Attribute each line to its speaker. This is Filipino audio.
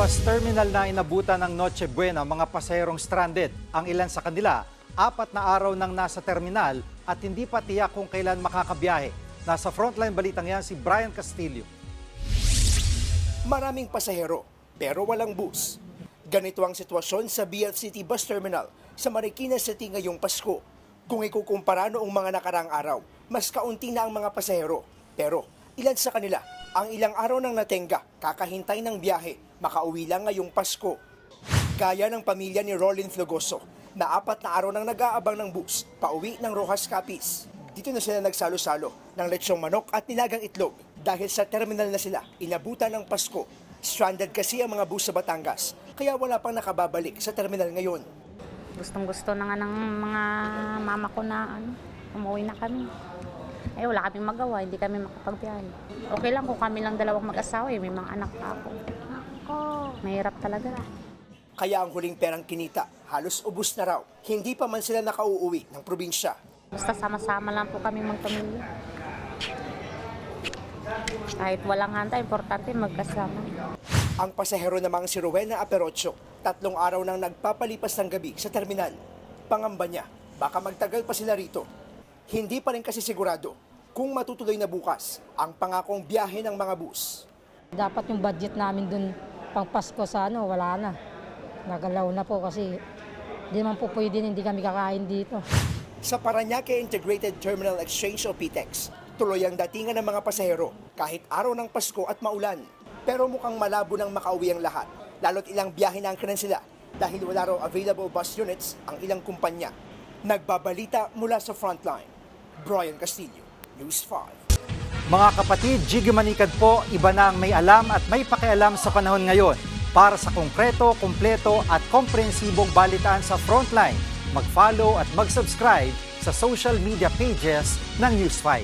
Speaker 1: bus terminal na inabutan ng Noche Buena mga pasaherong stranded. Ang ilan sa kanila, 4 na araw nang nasa terminal at hindi pa tiyak kung kailan makakabiyahe. Nasa frontline balitang yan si Brian Castillo.
Speaker 2: Maraming pasahero pero walang bus. Ganito ang sitwasyon sa BFCT Bus Terminal sa Marikina City ngayong Pasko. Kung ikukumpara noong mga nakarang araw, mas kaunti na ang mga pasahero. Pero ilan sa kanila ang ilang araw nang natenga, kakahintay ng biyahe, makauwi lang ngayong Pasko. Gaya ng pamilya ni Rolin Flogoso, na 4 na araw nang nag-aabang ng bus, pauwi ng Rojas Capiz. Dito na sila nagsalo-salo ng lechong manok at nilagang itlog dahil sa terminal na sila inabutan ng Pasko. Stranded kasi ang mga bus sa Batangas, kaya wala pang nakababalik sa terminal ngayon.
Speaker 3: Gustong-gusto na nga ng mga mama ko na umuwi na kami. Eh, wala kaming magawa, hindi kami makapagbiyahe. Okay lang kung kami lang dalawang mag-asawa, may mga anak pa ako. Mahirap talaga.
Speaker 2: Kaya ang huling perang kinita, halos ubus na raw. Hindi pa man sila nakauuwi ng probinsya.
Speaker 3: Basta sama-sama lang po kami magpamilya. Kahit walang handa, importante magkasama.
Speaker 2: Ang pasahero namang si Rowena Aperocho, 3 araw nang nagpapalipas ng gabi sa terminal. Pangamba niya, baka magtagal pa sila rito. Hindi pa rin kasi sigurado kung matutuloy na bukas ang pangakong biyahe ng mga bus.
Speaker 4: Dapat yung budget namin dun pang Pasko sa wala na. Nagalaw na po kasi di naman po pwede hindi kami kakain dito.
Speaker 2: Sa Parañaque Integrated Terminal Exchange o PTEX, tuloy ang datingan ng mga pasahero kahit araw ng Pasko at maulan. Pero mukhang malabo nang makauwi ang lahat, lalo't ilang biyahe na ang sila dahil wala raw available bus units ang ilang kumpanya. Nagbabalita mula sa frontline, Brian Castillo, News 5.
Speaker 1: Mga kapatid, Jiggy Manikad po, iba na ang may alam at may pakialam sa panahon ngayon. Para sa konkreto, kumpleto at komprehensibong balitaan sa Frontline, mag-follow at mag-subscribe sa social media pages ng News 5.